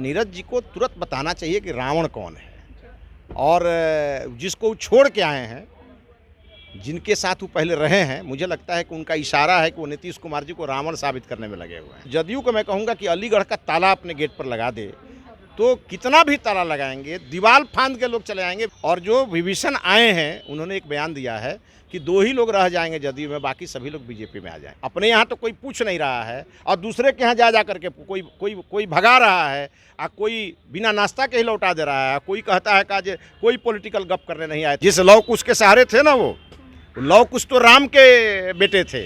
नीरज जी को तुरंत बताना चाहिए कि रावण कौन है, और जिसको वो छोड़ के आए हैं, जिनके साथ वो पहले रहे हैं, मुझे लगता है कि उनका इशारा है कि वो नीतीश कुमार जी को रावण साबित करने में लगे हुए हैं। जदयू को मैं कहूँगा कि अलीगढ़ का ताला अपने गेट पर लगा दे, तो कितना भी ताला लगाएंगे, दीवार फांद के लोग चले आएंगे। और जो विभीषण आए हैं, उन्होंने एक बयान दिया है कि 2 ही लोग रह जाएंगे जदयू में, बाकी सभी लोग बीजेपी में आ जाएं। अपने यहाँ तो कोई पूछ नहीं रहा है, और दूसरे के यहाँ जा करके कोई भगा रहा है, और कोई बिना नाश्ता के ही लौटा दे रहा है। कोई कहता है कि कोई पॉलिटिकल गप करने नहीं आए। जिस लौ कुश के सहारे थे ना, वो लौ कुश तो राम के बेटे थे,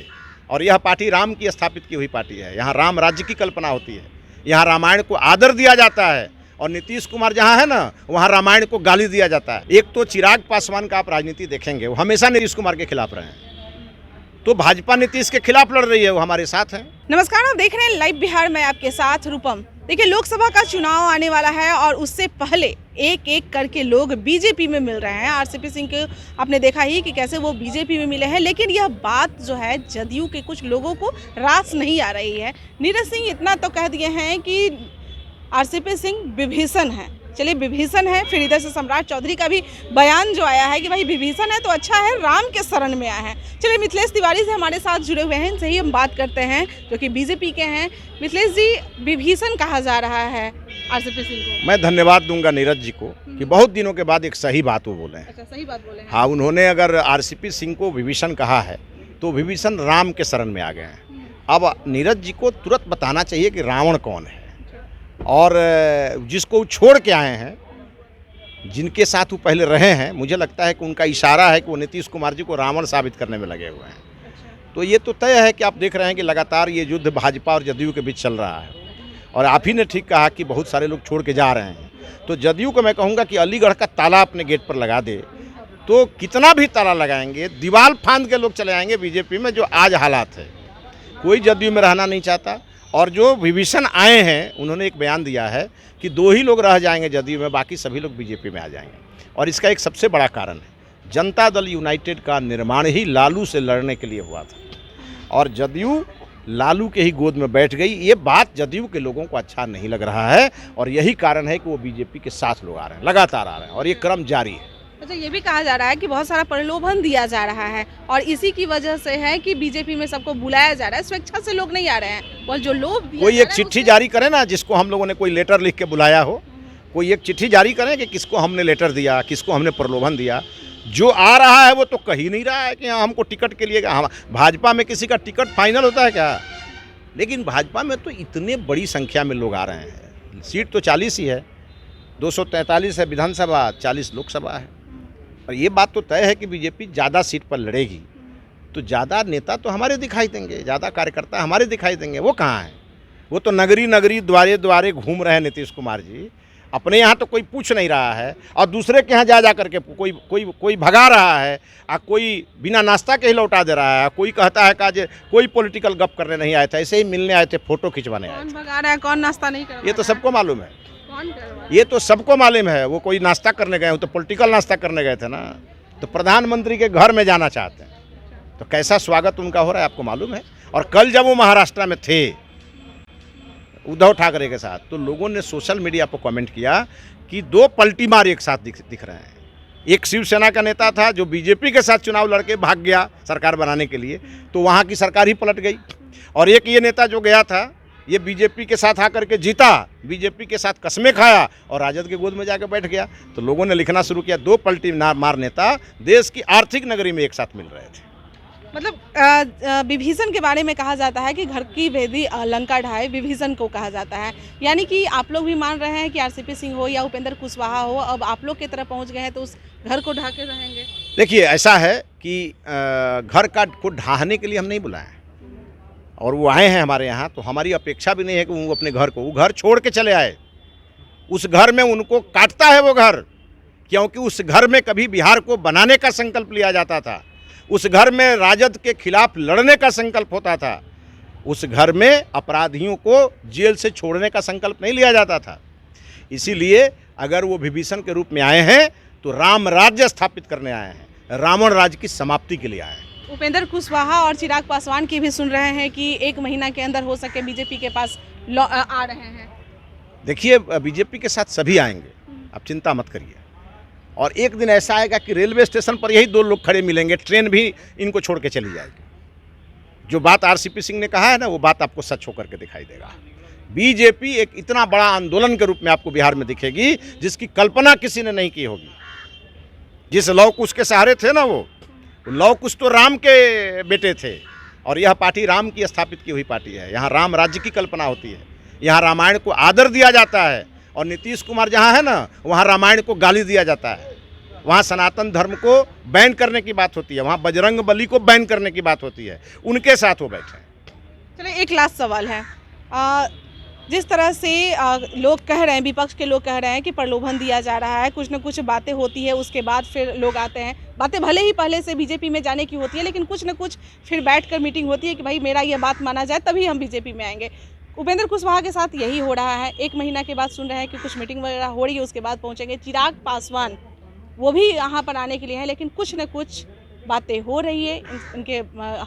और यह पार्टी राम की स्थापित की हुई पार्टी है। यहाँ राम राज्य की कल्पना होती है, यहाँ रामायण को आदर दिया जाता है, और नीतीश कुमार जहाँ है ना, वहाँ रामायण को गाली दिया जाता है। एक तो चिराग पासवान का आप राजनीति देखेंगे, वो हमेशा नीतीश कुमार के खिलाफ रहे हैं, तो भाजपा नीतीश के खिलाफ लड़ रही है, वो हमारे साथ हैं। नमस्कार, आप देख रहे हैं लाइव बिहार में आपके साथ रूपम। देखिए, लोकसभा का चुनाव आने वाला है और उससे पहले एक एक करके लोग बीजेपी में मिल रहे हैं। आरसीपी सिंह को आपने देखा ही कि कैसे वो बीजेपी में मिले हैं, लेकिन यह बात जो है जदयू के कुछ लोगों को रास नहीं आ रही है। नीरज सिंह इतना तो कह दिए हैं कि आरसीपी सिंह विभीषण है। चलिए, विभीषण है, फिर इधर से सम्राट चौधरी का भी बयान जो आया है कि भाई विभीषण है तो अच्छा है, राम के शरण में आए हैं। चलिए, मिथिलेश तिवारी से हमारे साथ जुड़े हुए हैं, इनसे ही हम बात करते हैं, जो कि बीजेपी के हैं। मिथिलेश जी, विभीषण कहा जा रहा है आरसीपी सिंह को। मैं धन्यवाद दूंगा नीरज जी को कि बहुत दिनों के बाद एक सही बात वो बोले हैं। अच्छा, सही बात बोले हैं। हाँ, उन्होंने अगर आरसीपी सिंह को विभीषण कहा है, तो विभीषण राम के शरण में आ गए हैं। अब नीरज जी को तुरंत बताना चाहिए कि रावण कौन है, और जिसको वो छोड़ के आए हैं, जिनके साथ वो पहले रहे हैं, मुझे लगता है कि उनका इशारा है कि वो नीतीश कुमार जी को रावण साबित करने में लगे हुए हैं। तो ये तो तय है कि आप देख रहे हैं कि लगातार ये युद्ध भाजपा और जदयू के बीच चल रहा है, और आप ही ने ठीक कहा कि बहुत सारे लोग छोड़ के जा रहे हैं। तो जदयू को मैं कहूँगा कि अलीगढ़ का ताला अपने गेट पर लगा दे, तो कितना भी ताला लगाएंगे, दीवार फांद के लोग चले आएंगे बीजेपी में, जो आज हालात है। कोई जदयू में रहना नहीं चाहता, और जो विभीषण आए हैं, उन्होंने एक बयान दिया है कि 2 ही लोग रह जाएंगे जदयू में, बाकी सभी लोग बीजेपी में आ जाएंगे। और इसका एक सबसे बड़ा कारण है, जनता दल यूनाइटेड का निर्माण ही लालू से लड़ने के लिए हुआ था, और जदयू लालू के ही गोद में बैठ गई। ये बात जदयू के लोगों को अच्छा नहीं लग रहा है, और यही कारण है कि वो बीजेपी के साथ लोग आ रहे हैं, लगातार आ रहे हैं, और ये क्रम जारी है। अच्छा, ये भी कहा जा रहा है कि बहुत सारा प्रलोभन दिया जा रहा है, और इसी की वजह से है कि बीजेपी में सबको बुलाया जा रहा है। स्वेच्छा से लोग नहीं आ रहे हैं, और जो लोग कोई एक चिट्ठी जारी करे ना, जिसको हम लोगों ने कोई लेटर लिख के बुलाया हो, कोई एक चिट्ठी जारी करें कि किसको हमने लेटर दिया, किसको हमने प्रलोभन दिया। जो आ रहा है वो तो कह ही नहीं रहा है कि हमको टिकट के लिए। हम भाजपा में किसी का टिकट फाइनल होता है क्या? लेकिन भाजपा में तो इतने बड़ी संख्या में लोग आ रहे हैं। सीट तो 40 ही है, 243 है विधानसभा, 40 लोकसभा है, और ये बात तो तय है कि बीजेपी ज़्यादा सीट पर लड़ेगी। तो ज़्यादा नेता तो हमारे दिखाई देंगे, ज़्यादा कार्यकर्ता हमारे दिखाई देंगे। वो कहाँ हैं? वो तो नगरी नगरी द्वारे द्वारे घूम रहे हैं नीतीश कुमार जी। अपने यहाँ तो कोई पूछ नहीं रहा है, और दूसरे के यहाँ जा करके कोई भगा रहा है, और कोई बिना नाश्ता के ही लौटा दे रहा है। कोई कहता है कि कोई पॉलिटिकल गप करने नहीं आए थे, ऐसे ही मिलने आए थे, फोटो खिंचवाने आए थे। कौन भगा रहा है, कौन नाश्ता नहीं कर रहा है, ये तो सबको मालूम है। कौन ये तो सबको मालूम है। वो कोई नाश्ता करने गए हो तो पॉलिटिकल नाश्ता करने गए थे ना, तो प्रधानमंत्री के घर में जाना चाहते हैं, तो कैसा स्वागत उनका हो रहा है आपको मालूम है। और कल जब वो महाराष्ट्र में थे उद्धव ठाकरे के साथ, तो लोगों ने सोशल मीडिया पर कमेंट किया कि 2 पलटी मार एक साथ दिख रहे हैं। एक शिवसेना का नेता था जो बीजेपी के साथ चुनाव लड़के भाग गया सरकार बनाने के लिए, तो वहाँ की सरकार ही पलट गई। और एक ये नेता जो गया था, ये बीजेपी के साथ आकर के जीता, बीजेपी के साथ कस्में खाया, और राजद के गोद में जाकर बैठ गया। तो लोगों ने लिखना शुरू किया, 2 पलटी मार नेता देश की आर्थिक नगरी में एक साथ मिल रहे थे। मतलब विभीषण के बारे में कहा जाता है कि घर की भेदी लंका ढाए, विभीषण को कहा जाता है। यानी कि आप लोग भी मान रहे हैं कि आरसीपी सिंह हो या उपेंद्र कुशवाहा हो, अब आप लोग की तरफ पहुंच गए हैं, तो उस घर को ढा के रहेंगे। देखिए, ऐसा है कि घर को ढाहने के लिए हम नहीं बुलाए, और वो आए हैं हमारे यहाँ, तो हमारी अपेक्षा भी नहीं है कि वो अपने घर को, वो घर छोड़ के चले आए। उस घर में उनको काटता है वो घर, क्योंकि उस घर में कभी बिहार को बनाने का संकल्प लिया जाता था, उस घर में राजद के खिलाफ लड़ने का संकल्प होता था, उस घर में अपराधियों को जेल से छोड़ने का संकल्प नहीं लिया जाता था। इसीलिए अगर वो विभीषण के रूप में आए हैं, तो राम राज्य स्थापित करने आए हैं, रावण राज्य की समाप्ति के लिए आए हैं। उपेंद्र कुशवाहा और चिराग पासवान की भी सुन रहे हैं कि 1 महीना के अंदर हो सके बीजेपी के पास आ रहे हैं। देखिए बीजेपी के साथ सभी आएंगे, आप चिंता मत करिए। और एक दिन ऐसा आएगा कि रेलवे स्टेशन पर यही 2 लोग खड़े मिलेंगे, ट्रेन भी इनको छोड़ के चली जाएगी। जो बात आरसीपी सिंह ने कहा है ना, वो बात आपको सच होकर के दिखाई देगा। बीजेपी एक इतना बड़ा आंदोलन के रूप में आपको बिहार में दिखेगी जिसकी कल्पना किसी ने नहीं की होगी। जिस लौ कुश के सहारे थे ना, वो लौ कुश तो राम के बेटे थे, और यह पार्टी राम की स्थापित की हुई पार्टी है। यहाँ राम राज्य की कल्पना होती है, यहाँ रामायण को आदर दिया जाता है। और नीतीश कुमार जहाँ है ना, वहाँ रामायण को गाली दिया जाता है। वहाँ सनातन धर्म को बैन करने की बात होती है, वहाँ बजरंग बली को बैन करने की बात होती है। उनके साथ वो बैठे हैं। चलिए एक लास्ट सवाल है, जिस तरह से लोग कह रहे हैं, विपक्ष के लोग कह रहे हैं कि प्रलोभन दिया जा रहा है, कुछ न कुछ बातें होती है, उसके बाद फिर लोग आते हैं। बातें भले ही पहले से बीजेपी में जाने की होती है, लेकिन कुछ न कुछ फिर बैठकर मीटिंग होती है कि भाई मेरा ये बात माना जाए तभी हम बीजेपी में आएंगे। उपेंद्र कुशवाहा के साथ यही हो रहा है। 1 महीना के बाद सुन रहे हैं कि कुछ मीटिंग वगैरह हो रही है, उसके बाद पहुँचेंगे। चिराग पासवान वो भी यहाँ पर आने के लिए हैं, लेकिन कुछ न कुछ बातें हो रही है उनके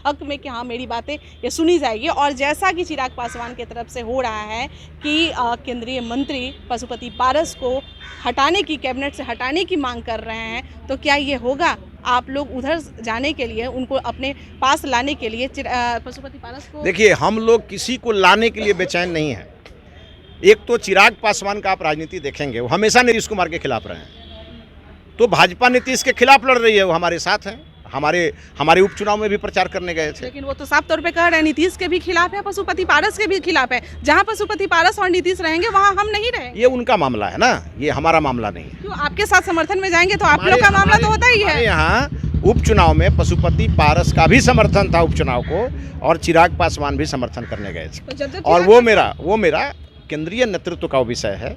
हक में कि हाँ मेरी बातें ये सुनी जाएगी। और जैसा कि चिराग पासवान की तरफ से हो रहा है कि केंद्रीय मंत्री पशुपति पारस को हटाने की, कैबिनेट से हटाने की मांग कर रहे हैं, तो क्या ये होगा? आप लोग उधर जाने के लिए, उनको अपने पास लाने के लिए पशुपति पारस को? देखिए, हम लोग किसी को लाने के लिए बेचैन नहीं है। एक तो चिराग पासवान का आप राजनीति देखेंगे, वो हमेशा नीतीश कुमार के खिलाफ रहे हैं। तो भाजपा नीतीश के खिलाफ लड़ रही है, वो हमारे साथ हैं। हमारे उपचुनाव में भी प्रचार करने गए थे। लेकिन वो तो साफ तौर पे कह रहे हैं नीतीश के भी खिलाफ है, पशुपति पारस के भी खिलाफ है। जहां पशुपति पारस और नीतीश रहेंगे वहां हम नहीं रहेंगे। ये उनका मामला है ना, ये हमारा मामला नहीं है। क्यों आपके साथ समर्थन में जाएंगे तो आप लोग का मामला तो होता ही है। यहाँ उपचुनाव में पशुपति पारस का भी समर्थन था उपचुनाव को, और चिराग पासवान भी समर्थन करने गए थे। और वो मेरा केंद्रीय नेतृत्व का विषय है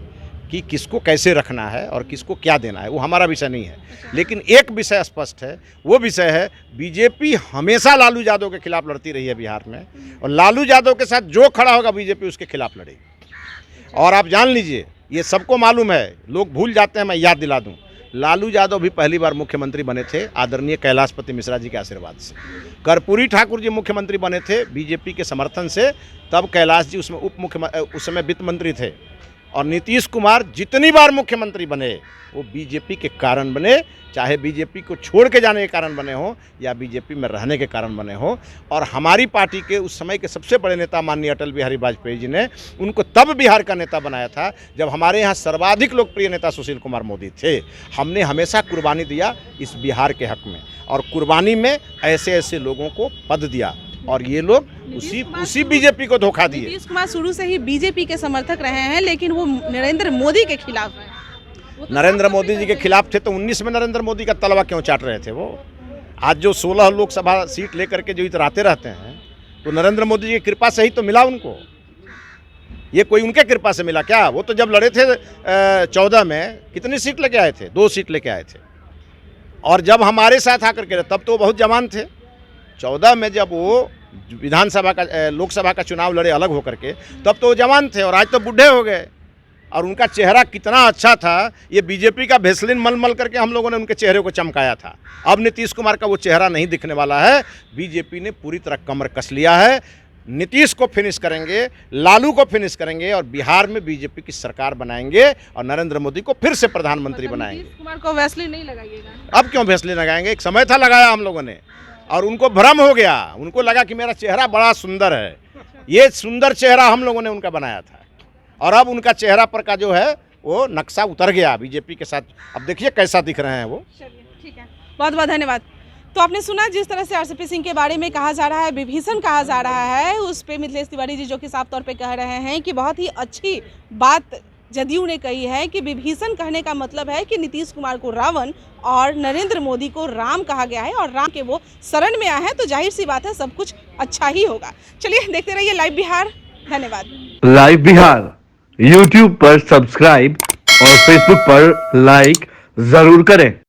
कि किसको कैसे रखना है और किसको क्या देना है, वो हमारा विषय नहीं है। लेकिन एक विषय स्पष्ट है, वो विषय है बीजेपी हमेशा लालू यादव के खिलाफ लड़ती रही है बिहार में, और लालू यादव के साथ जो खड़ा होगा बीजेपी उसके खिलाफ लड़ेगी। और आप जान लीजिए, ये सबको मालूम है, लोग भूल जाते हैं, मैं याद दिला दूं, लालू यादव भी पहली बार मुख्यमंत्री बने थे आदरणीय कैलाशपति मिश्रा जी के आशीर्वाद से। कर्पूरी ठाकुर जी मुख्यमंत्री बने थे बीजेपी के समर्थन से, तब कैलाश जी उसमें उस समय वित्त मंत्री थे। और नीतीश कुमार जितनी बार मुख्यमंत्री बने वो बीजेपी के कारण बने, चाहे बीजेपी को छोड़ के जाने के कारण बने हो या बीजेपी में रहने के कारण बने हो। और हमारी पार्टी के उस समय के सबसे बड़े नेता माननीय अटल बिहारी वाजपेयी जी ने उनको तब बिहार का नेता बनाया था जब हमारे यहाँ सर्वाधिक लोकप्रिय नेता सुशील कुमार मोदी थे। हमने हमेशा कुर्बानी दिया इस बिहार के हक में, और कुर्बानी में ऐसे ऐसे लोगों को पद दिया, और ये लोग उसी बीजेपी को धोखा दिए। नीतीश कुमार शुरू से ही बीजेपी के समर्थक रहे हैं, लेकिन वो नरेंद्र मोदी के खिलाफ है। नरेंद्र मोदी जी के खिलाफ थे तो 19 में नरेंद्र मोदी का तलवा क्यों चाट रहे थे वो? आज जो 16 लोकसभा सीट लेकर के जो इतराते रहते हैं, तो नरेंद्र मोदी जी की कृपा से ही तो मिला उनको। ये कोई उनके कृपा से मिला क्या? वो तो जब लड़े थे 14 में कितनी सीट लेके आए थे? 2 सीट लेके आए थे। और जब हमारे साथ आकर के तब तो बहुत जवान थे। 14 में जब वो विधानसभा का लोकसभा का चुनाव लड़े अलग होकर के, तब तो वो जवान थे, और आज तो बूढ़े हो गए। और उनका चेहरा कितना अच्छा था, ये बीजेपी का भेसलिन मल मल करके हम लोगों ने उनके चेहरे को चमकाया था। अब नीतीश कुमार का वो चेहरा नहीं दिखने वाला है। बीजेपी ने पूरी तरह कमर कस लिया है। नीतीश को फिनिश करेंगे, लालू को फिनिश करेंगे, और बिहार में बीजेपी की सरकार बनाएंगे, और नरेंद्र मोदी को फिर से प्रधानमंत्री बनाएंगे। नीतीश कुमार को वैसलीन नहीं लगाइएगा? अब क्यों वैसलीन लगाएंगे? एक समय था लगाया हम लोगों ने, और उनको भ्रम हो गया, उनको लगा कि मेरा चेहरा बड़ा सुंदर है। ये सुंदर चेहरा हम लोगों ने उनका बनाया था, और अब उनका चेहरा पर का जो है वो नक्शा उतर गया बीजेपी के साथ। अब देखिए कैसा दिख रहे हैं वो। चलिए ठीक है, बहुत बहुत धन्यवाद। तो आपने सुना जिस तरह से आरसीपी सिंह के बारे में कहा जा रहा है, विभीषण कहा जा रहा है, उस पे मिथिलेश तिवारी जी जो कि साफ तौर पे कह रहे हैं कि बहुत ही अच्छी बात जदयू ने कही है कि विभीषण कहने का मतलब है कि नीतीश कुमार को रावण और नरेंद्र मोदी को राम कहा गया है, और राम के वो शरण में आए हैं, तो जाहिर सी बात है सब कुछ अच्छा ही होगा। चलिए देखते रहिए लाइव बिहार। धन्यवाद। लाइव बिहार यूट्यूब पर सब्सक्राइब और फेसबुक पर लाइक जरूर करें।